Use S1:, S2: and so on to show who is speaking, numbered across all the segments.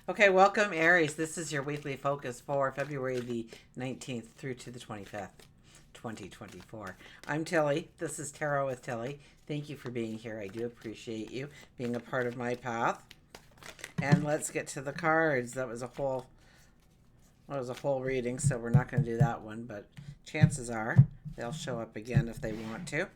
S1: Okay, welcome Aries. This is your weekly focus for February the 19th through to the 25th, 2024. I'm Tilly. This is Tarot with Tilly. Thank you for being here. I do appreciate you being a part of my path. And let's get to the cards. That was a whole reading, so we're not going to do that one, but chances are they'll show up again if they want to.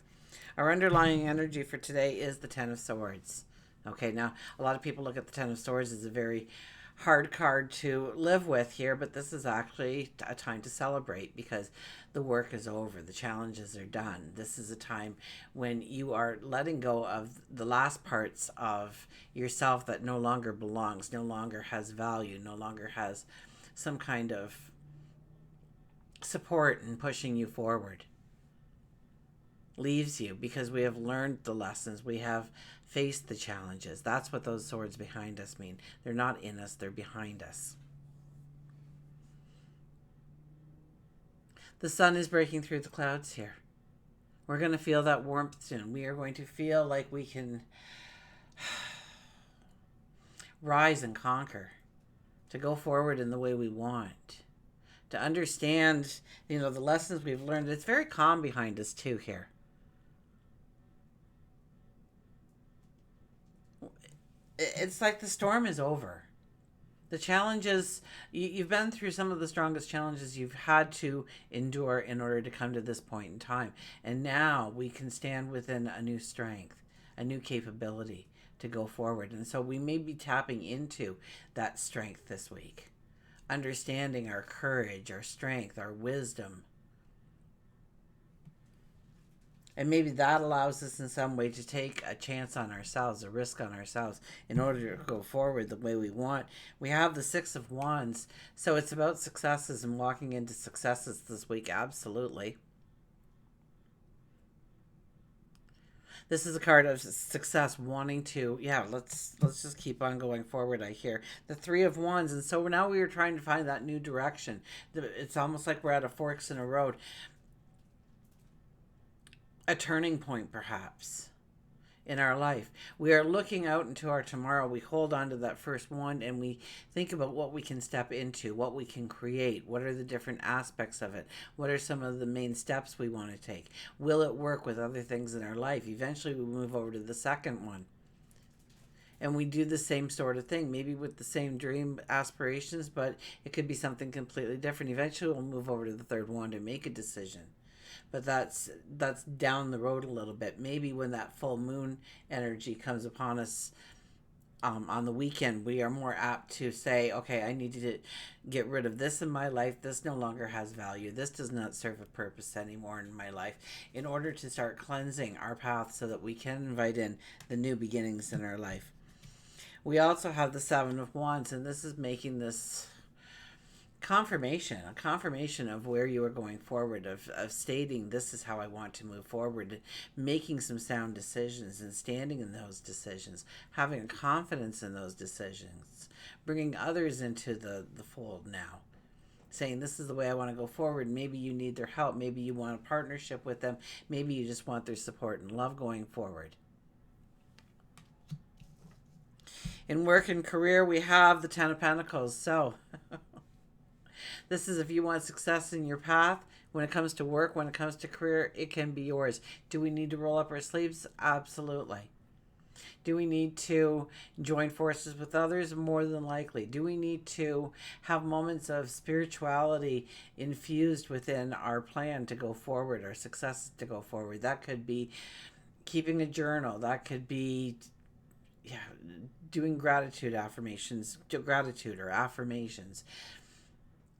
S1: Our underlying energy for today is the Ten of Swords. Okay, now a lot of people look at the Ten of Swords as a very hard card to live with here, but this is actually a time to celebrate because the work is over, the challenges are done. This is a time when you are letting go of the last parts of yourself that no longer belongs, no longer has value, no longer has some kind of support in pushing you forward. Leaves you because we have learned the lessons, we have faced the challenges. That's what those swords behind us mean. They're not in us, they're behind us. The sun is breaking through the clouds here. We're going to feel that warmth soon. We are going to feel like we can rise and conquer, to go forward in the way we want, to understand, the lessons we've learned. It's very calm behind us too here. It's like the storm is over. The challenges, you've been through some of the strongest challenges you've had to endure in order to come to this point in time. And now we can stand within a new strength, a new capability to go forward. And so we may be tapping into that strength this week, understanding our courage, our strength, our wisdom. And maybe that allows us in some way to take a chance on ourselves, a risk on ourselves, in order to go forward the way we want. We have the Six of Wands, so it's about successes and walking into successes this week, absolutely. This is a card of success, wanting to, let's just keep on going forward. I hear the Three of Wands, and so now we are trying to find that new direction. It's almost like we're at a forks in a road, a turning point perhaps in our life. We are looking out into our tomorrow. We hold on to that first one and we think about what we can step into, what we can create, what are the different aspects of it, what are some of the main steps we want to take. Will it work with other things in our life? Eventually we move over to the second one and we do the same sort of thing, maybe with the same dream aspirations, but it could be something completely different. Eventually we'll move over to the third one to make a decision, but that's down the road a little bit. Maybe when that full moon energy comes upon us, on the weekend, we are more apt to say, okay, I need to get rid of this in my life. This no longer has value. This does not serve a purpose anymore in my life, in order to start cleansing our path so that we can invite in the new beginnings in our life. We also have the Seven of Wands, and this is making this a confirmation of where you are going forward, of stating this is how I want to move forward, making some sound decisions and standing in those decisions, having confidence in those decisions, bringing others into the fold now, saying this is the way I want to go forward. Maybe you need their help, maybe you want a partnership with them, maybe you just want their support and love going forward. In work and career, we have the Ten of Pentacles. So this is if you want success in your path. When it comes to work, when it comes to career, it can be yours. Do we need to roll up our sleeves? Absolutely. Do we need to join forces with others? More than likely. Do we need to have moments of spirituality infused within our plan to go forward, our success to go forward? That could be keeping a journal. That could be, yeah, doing gratitude or affirmations.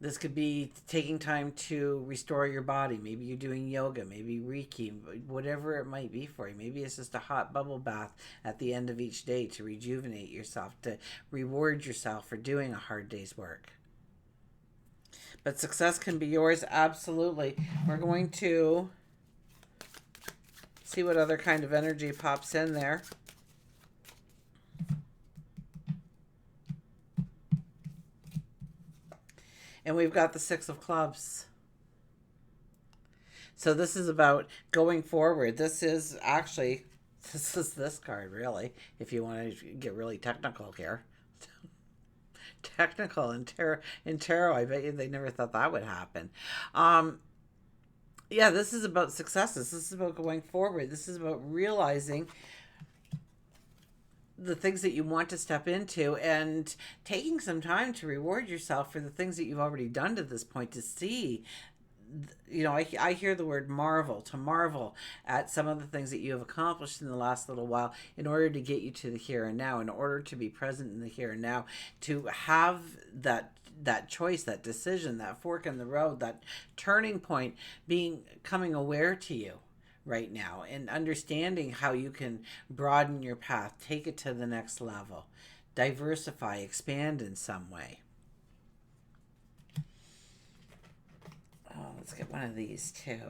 S1: This could be taking time to restore your body. Maybe you're doing yoga, maybe Reiki, whatever it might be for you. Maybe it's just a hot bubble bath at the end of each day to rejuvenate yourself, to reward yourself for doing a hard day's work. But success can be yours, absolutely. We're going to see what other kind of energy pops in there. And we've got the Six of Clubs. So this is about going forward. This is this card, really, if you want to get really technical here. technical in tarot. I bet you they never thought that would happen. Um, yeah, this is about successes. This is about going forward. This is about realizing the things that you want to step into and taking some time to reward yourself for the things that you've already done to this point to see. I hear the word marvel, to marvel at some of the things that you have accomplished in the last little while in order to get you to the here and now, in order to be present in the here and now, to have that choice, that decision, that fork in the road, that turning point being coming aware to you right now, and understanding how you can broaden your path, take it to the next level, diversify, expand in some way. Oh, let's get one of these too.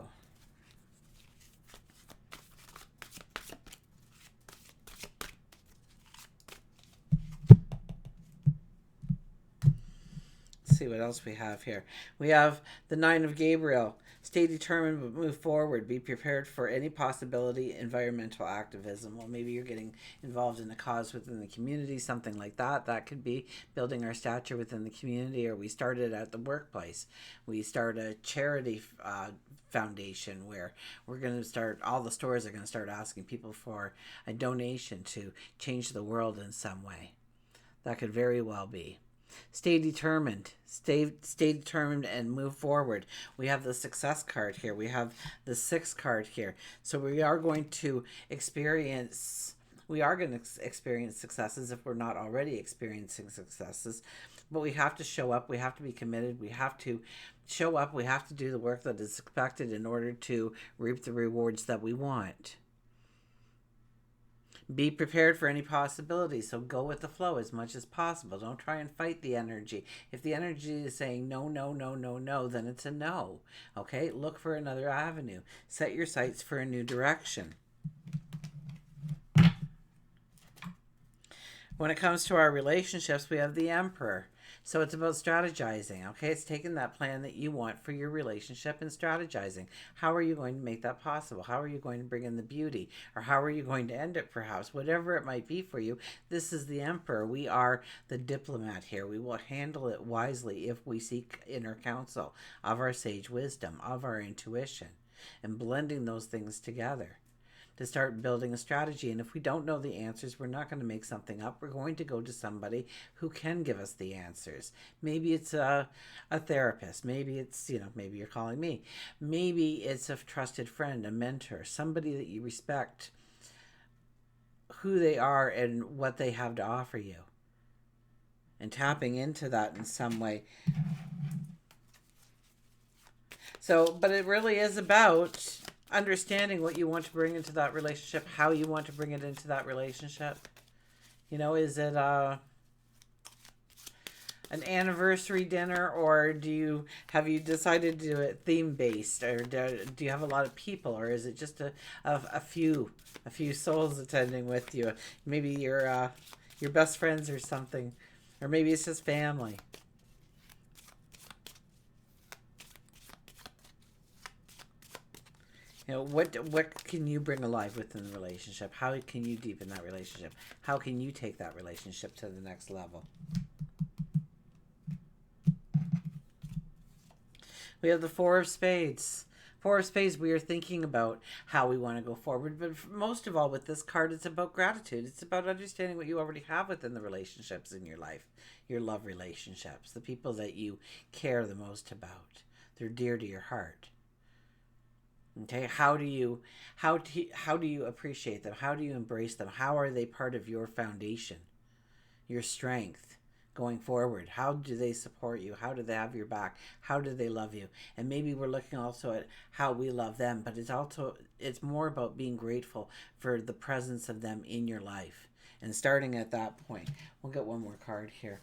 S1: Let's see what else we have here. We have the Nine of Gabriel. Stay determined but move forward. Be prepared for any possibility. Environmental activism. Well, maybe you're getting involved in a cause within the community, something like that. That could be building our stature within the community, or we started at the workplace. We start a charity foundation where we're going to start, all the stores are going to start asking people for a donation to change the world in some way. That could very well be. Stay determined. Stay determined and move forward. We have the success card here. We have the 6 card here. So we are going to experience successes if we're not already experiencing successes. But we have to show up. We have to be committed. We have to show up. We have to do the work that is expected in order to reap the rewards that we want. Be prepared for any possibility. So go with the flow as much as possible. Don't try and fight the energy. If the energy is saying no, no, no, no, no, then it's a no. Okay? Look for another avenue. Set your sights for a new direction. When it comes to our relationships, we have the Emperor. So it's about strategizing, okay? It's taking that plan that you want for your relationship and strategizing. How are you going to make that possible? How are you going to bring in the beauty? Or how are you going to end it, perhaps? Whatever it might be for you, this is the Emperor. We are the diplomat here. We will handle it wisely if we seek inner counsel of our sage wisdom, of our intuition, and blending those things together to start building a strategy. And if we don't know the answers, we're not going to make something up. We're going to go to somebody who can give us the answers. Maybe it's a therapist. Maybe it's, maybe you're calling me. Maybe it's a trusted friend, a mentor, somebody that you respect, who they are and what they have to offer you, and tapping into that in some way. So, but it really is about understanding what you want to bring into that relationship, how you want to bring it into that relationship. Is it an anniversary dinner, or have you decided to do it theme based, or do you have a lot of people, or is it just a few souls attending with you? Maybe your best friends or something, or maybe it's just family. What can you bring alive within the relationship? How can you deepen that relationship? How can you take that relationship to the next level? We have the Four of Spades. Four of Spades, we are thinking about how we want to go forward. But most of all, with this card, it's about gratitude. It's about understanding what you already have within the relationships in your life, your love relationships, the people that you care the most about. They're dear to your heart. Okay, how do you appreciate them? How do you embrace them? How are they part of your foundation, your strength going forward? How do they support you? How do they have your back? How do they love you? And maybe we're looking also at how we love them, but it's more about being grateful for the presence of them in your life. And starting at that point, we'll get one more card here.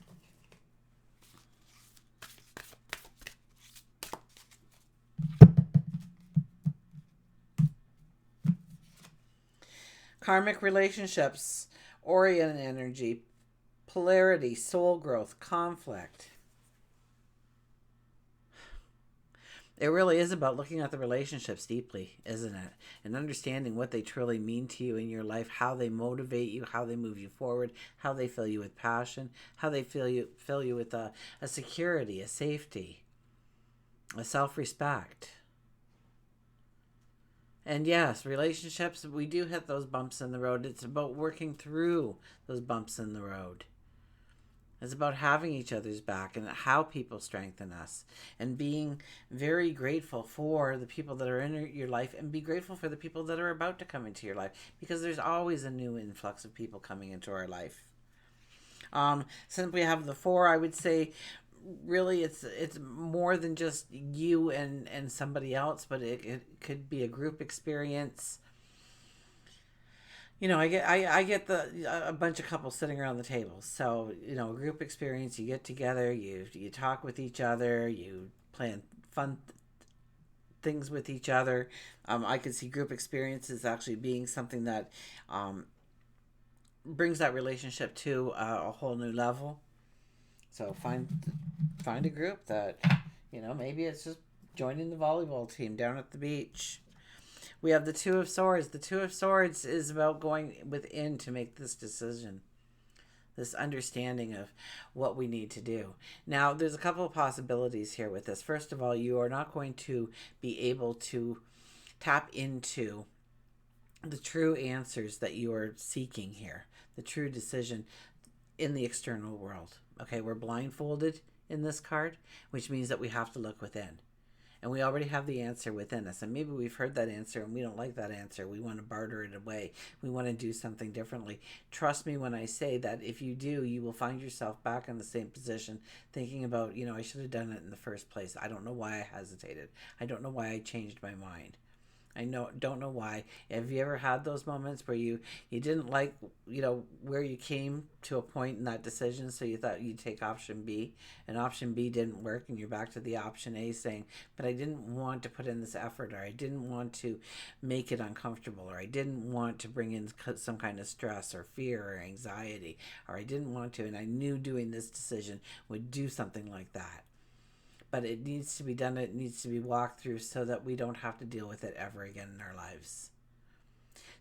S1: Karmic relationships, Orion energy, polarity, soul growth, conflict. It really is about looking at the relationships deeply, isn't it? And understanding what they truly mean to you in your life, how they motivate you, how they move you forward, how they fill you with passion, how they fill you with a security, a safety, a self-respect. And yes, relationships, we do hit those bumps in the road. It's about working through those bumps in the road. It's about having each other's back and how people strengthen us, and being very grateful for the people that are in your life, and be grateful for the people that are about to come into your life, because there's always a new influx of people coming into our life. Since we have the four, I would say really it's more than just you and somebody else, but it could be a group experience. I get a bunch of couples sitting around the table. So a group experience. You get together, you talk with each other, you plan fun things with each other. I could see group experiences actually being something that brings that relationship to a whole new level. So find a group that maybe it's just joining the volleyball team down at the beach. We have the Two of Swords. The Two of Swords is about going within to make this decision, this understanding of what we need to do. Now, there's a couple of possibilities here with this. First of all, you are not going to be able to tap into the true answers that you are seeking here, the true decision in the external world. Okay, we're blindfolded in this card, which means that we have to look within. And we already have the answer within us. And maybe we've heard that answer and we don't like that answer. We want to barter it away. We want to do something differently. Trust me when I say that if you do, you will find yourself back in the same position thinking about, I should have done it in the first place. I don't know why I hesitated. I don't know why I changed my mind. Don't know why. Have you ever had those moments where you didn't like where you came to a point in that decision, so you thought you'd take option B, and option B didn't work, and you're back to the option A saying, but I didn't want to put in this effort, or I didn't want to make it uncomfortable, or I didn't want to bring in some kind of stress or fear or anxiety, or I didn't want to, and I knew doing this decision would do something like that. But it needs to be done, it needs to be walked through so that we don't have to deal with it ever again in our lives.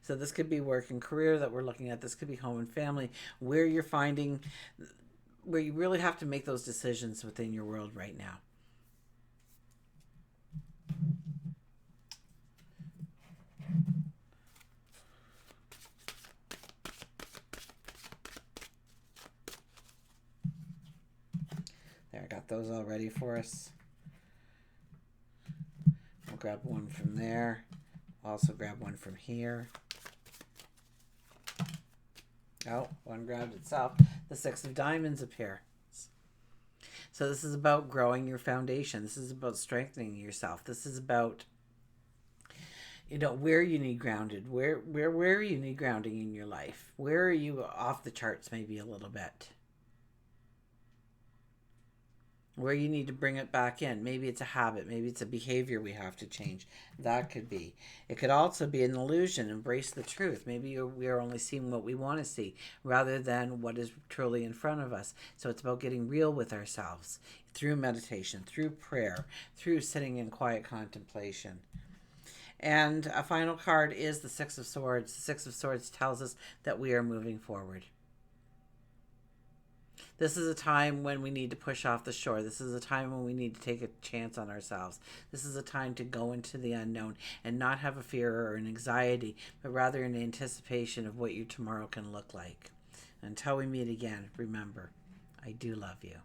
S1: So this could be work and career that we're looking at. This could be home and family, where you're finding, where you really have to make those decisions within your world right now. There, I got those all ready for us. I'll grab one from there. I'll also grab one from here. Oh, one grabbed itself. The Six of Diamonds appear. So this is about growing your foundation. This is about strengthening yourself. This is about where you need grounded. Where you need grounding in your life. Where are you off the charts maybe a little bit? Where you need to bring it back in. Maybe it's a habit. Maybe it's a behavior we have to change. That could be. It could also be an illusion. Embrace the truth. Maybe we are only seeing what we want to see rather than what is truly in front of us. So it's about getting real with ourselves through meditation, through prayer, through sitting in quiet contemplation. And a final card is the Six of Swords. The Six of Swords tells us that we are moving forward. This is a time when we need to push off the shore. This is a time when we need to take a chance on ourselves. This is a time to go into the unknown and not have a fear or an anxiety, but rather an anticipation of what your tomorrow can look like. Until we meet again, remember, I do love you.